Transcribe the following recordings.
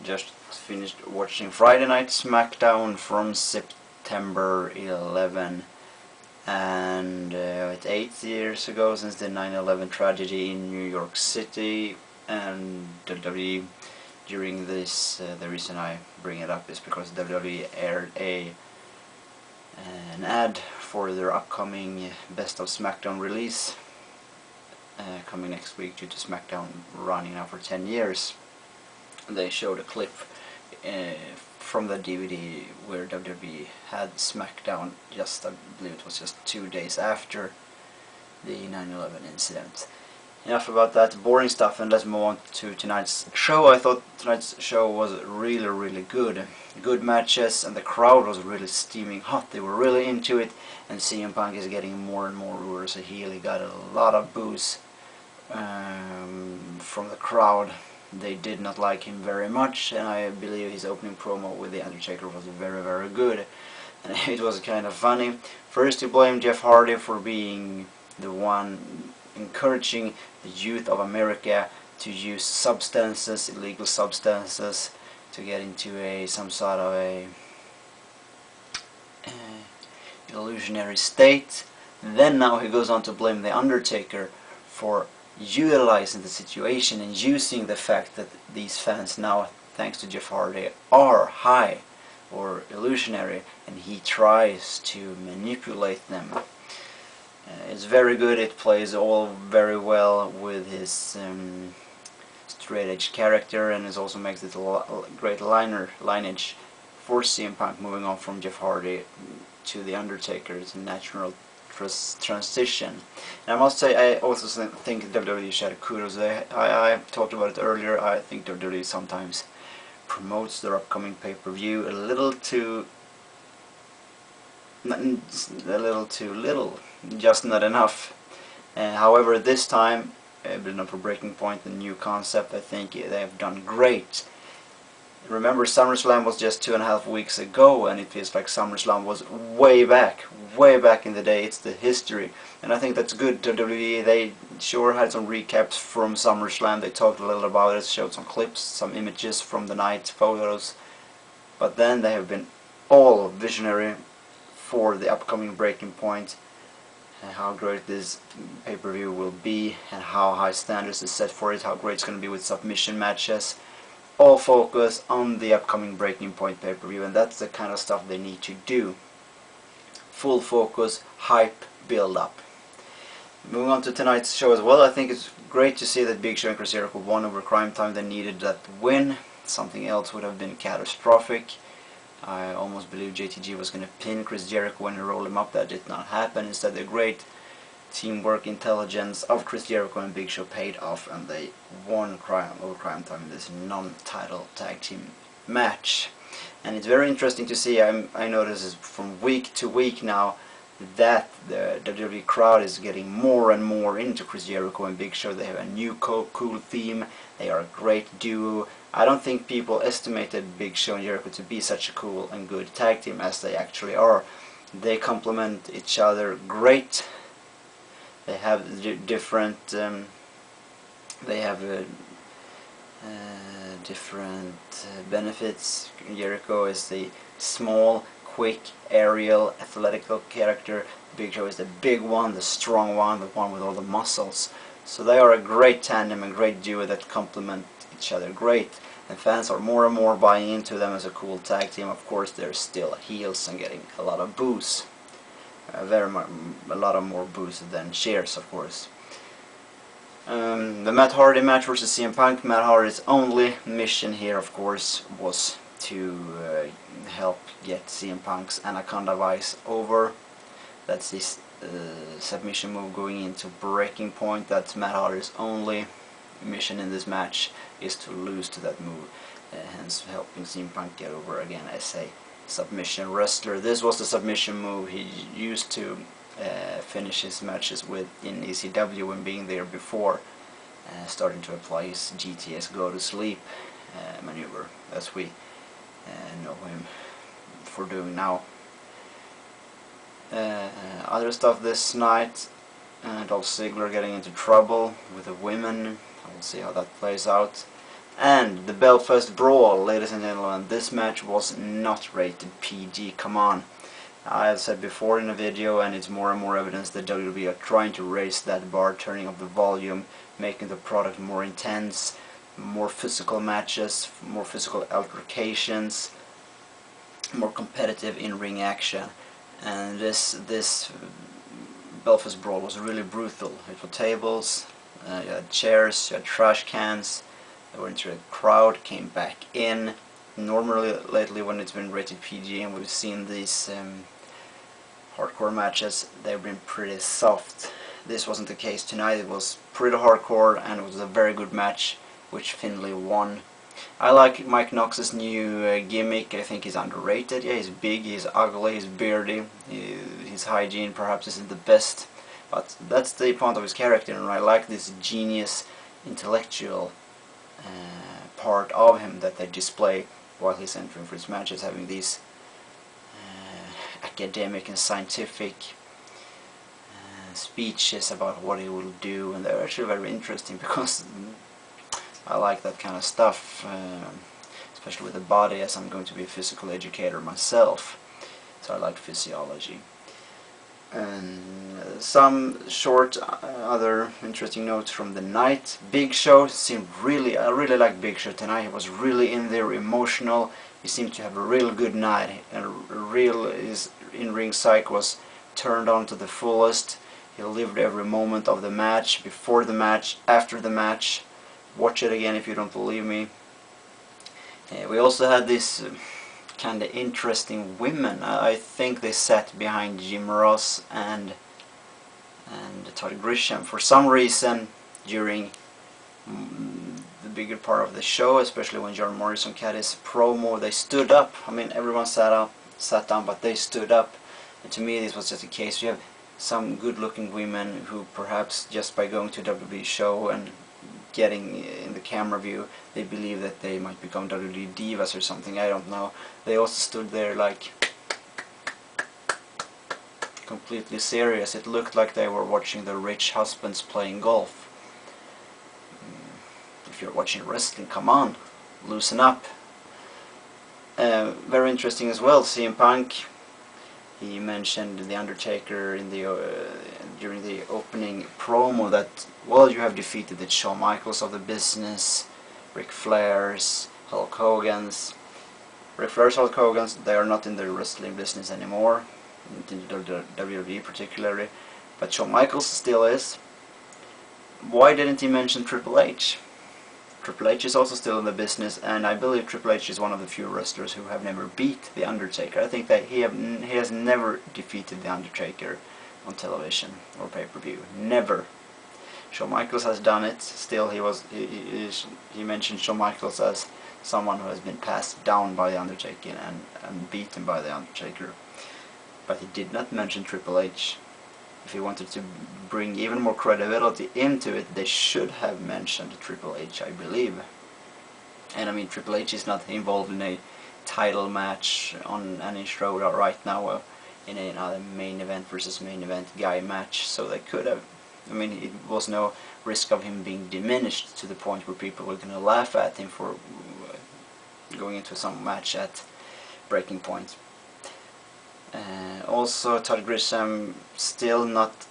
Just finished watching Friday Night SmackDown from September 11, and it's 8 years ago since the 9/11 tragedy in New York City, and WWE, during this, the reason I bring it up is because WWE aired an ad for their upcoming Best of SmackDown release coming next week, due to SmackDown running now for 10 years. They showed a clip from the DVD where WWE had SmackDown just, I believe it was just 2 days after the 9/11 incident. Enough about that boring stuff, and let's move on to tonight's show. I thought tonight's show was really good. Good matches, and the crowd was really steaming hot. They were really into it, and CM Punk is getting more and more over as a heel. He got a lot of boos from the crowd. They did not like him very much, and I believe his opening promo with the Undertaker was very good, and it was kind of funny. First, he blamed Jeff Hardy for being the one encouraging the youth of America to use substances, illegal substances, to get into some sort of a illusionary state. Then now he goes on to blame the Undertaker for utilizing the situation and using the fact that these fans now, thanks to Jeff Hardy, are high or illusionary, and he tries to manipulate them. It's very good. It plays all very well with his straight edge character, and it also makes it a great lineage for CM Punk, moving on from Jeff Hardy to the Undertaker. It's a natural transition. And I must say, I also think WWE should kudos. I talked about it earlier. I think WWE sometimes promotes their upcoming pay-per-view a little too little, just not enough. However, this time, building up for Breaking Point, the new concept, I think they have done great. Remember, SummerSlam was just 2.5 weeks ago, and it feels like SummerSlam was way back in the day. It's the history, and I think that's good. WWE, they sure had some recaps from SummerSlam. They talked a little about it, showed some clips, some images from the night, photos, but then they have been all visionary for the upcoming Breaking Point, and how great this pay-per-view will be, and how high standards is set for it, how great it's going to be with submission matches. All focus on the upcoming Breaking Point pay-per-view, and that's the kind of stuff they need to do. Full focus, hype, build up. Moving on to tonight's show as well, I think it's great to see that Big Show and Chris Jericho won over Crime Time. They needed that win. Something else would have been catastrophic. I almost believed JTG was going to pin Chris Jericho when he rolled him up. That did not happen. Instead, the great teamwork, intelligence of Chris Jericho and Big Show paid off, and they won over Crime Time in this non-title tag team match. And it's very interesting to see. I notice from week to week now that the WWE crowd is getting more and more into Chris Jericho and Big Show. They have a new cool theme. They are a great duo. I don't think people estimated Big Show and Jericho to be such a cool and good tag team as they actually are. They complement each other great. They have different benefits. Jericho is the small, quick, aerial, athletical character. Big Show is the big one, the strong one, the one with all the muscles. So they are a great tandem, a great duo that complement each other great. And fans are more and more buying into them as a cool tag team. Of course, they're still heels and getting a lot of boos. A lot of more boos than cheers, of course. The Matt Hardy match versus CM Punk. Matt Hardy's only mission here, of course, was to help get CM Punk's Anaconda Vice over. That's his submission move going into Breaking Point. That's Matt Hardy's only mission in this match, is to lose to that move, hence helping CM Punk get over again as a submission wrestler. This was the submission move he used to finish his matches with in ECW when being there before, starting to apply his GTS go to sleep maneuver, as we know him for doing now. Other stuff this night, Dolph Ziggler getting into trouble with the women. We'll see how that plays out. And the Belfast Brawl, ladies and gentlemen, this match was not rated PG, come on. I have said before in a video, and it's more and more evidence that WWE are trying to raise that bar, turning up the volume, making the product more intense, more physical matches, more physical altercations, more competitive in-ring action. And this Belfast Brawl was really brutal. It was tables, you had chairs, you had trash cans. They were into a crowd, came back in. Normally, lately, when it's been rated PG and we've seen these hardcore matches, they've been pretty soft. This wasn't the case tonight. It was pretty hardcore, and it was a very good match, which Finlay won. I like Mike Knox's new gimmick. I think he's underrated. Yeah, he's big, he's ugly, he's beardy. His hygiene perhaps isn't the best, but that's the point of his character, and I like this genius, intellectual part of him that they display while he's entering for his matches, having these academic and scientific speeches about what he will do, and they're actually very interesting because I like that kind of stuff, especially with the body, as I'm going to be a physical educator myself, so I like physiology. And some short other interesting notes from the night. Big Show seemed I really liked Big Show tonight. He was really in there, emotional. He seemed to have a real good night, and his in-ring psych was turned on to the fullest. He lived every moment of the match, before the match, after the match. Watch it again if you don't believe me. We also had this kind of interesting women. I think they sat behind Jim Ross and Todd Grisham. For some reason, during the bigger part of the show, especially when John Morrison had his promo, they stood up. I mean, everyone sat down, but they stood up. And to me, this was just a case. You have some good-looking women who perhaps just by going to a WWE show and getting in the camera view, they believe that they might become WWE divas or something, I don't know. They also stood there like completely serious. It looked like they were watching the rich husbands playing golf. If you're watching wrestling, come on, loosen up. Very interesting as well, CM Punk, he mentioned the Undertaker in the during the opening promo that, well, you have defeated the Shawn Michaels of the business, Ric Flair's, Hulk Hogan's. Ric Flair's, Hulk Hogan's, they are not in the wrestling business anymore, in the WWE particularly, but Shawn Michaels still is. Why didn't he mention Triple H? Triple H is also still in the business, and I believe Triple H is one of the few wrestlers who have never beat the Undertaker. I think that he has never defeated the Undertaker on television or pay-per-view. Never. Shawn Michaels has done it. Still, he mentioned Shawn Michaels as someone who has been passed down by the Undertaker and beaten by the Undertaker. But he did not mention Triple H. If he wanted to bring even more credibility into it, they should have mentioned Triple H, I believe. And I mean, Triple H is not involved in a title match on any show right now, in another main event versus main event guy match, so they could have, I mean, it was no risk of him being diminished to the point where people were going to laugh at him for going into some match at breaking point. Also, Todd Grisham still not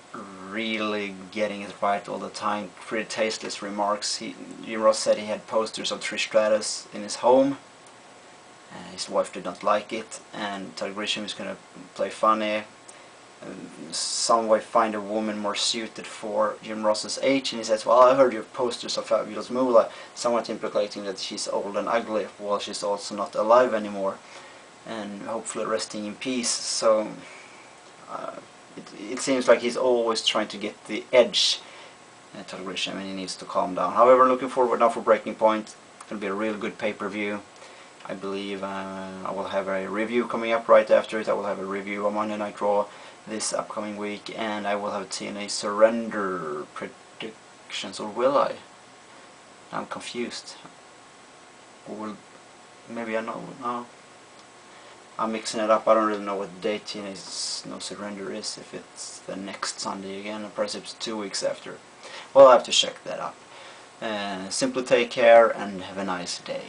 really getting it right all the time. Pretty tasteless remarks. Jim Ross said he had posters of Trish Stratus in his home. His wife did not like it, and Todd Grisham is going to play funny, some way find a woman more suited for Jim Ross's age, and he says, well, I heard your posters of Fabulous Moolah, somewhat implicating that she's old and ugly, while she's also not alive anymore, and hopefully resting in peace. So it seems like he's always trying to get the edge, Todd Grisham, and he needs to calm down. However, I'm looking forward now for Breaking Point. It's going to be a real good pay-per-view. I believe I will have a review coming up right after it. I will have a review on Monday Night Raw this upcoming week, and I will have TNA Surrender predictions, or will I? I'm confused. Or will, maybe I know. No, I'm mixing it up. I don't really know what date TNA No Surrender is. If it's the next Sunday again, or perhaps it's 2 weeks after. Well, I'll have to check that up. Simply take care and have a nice day.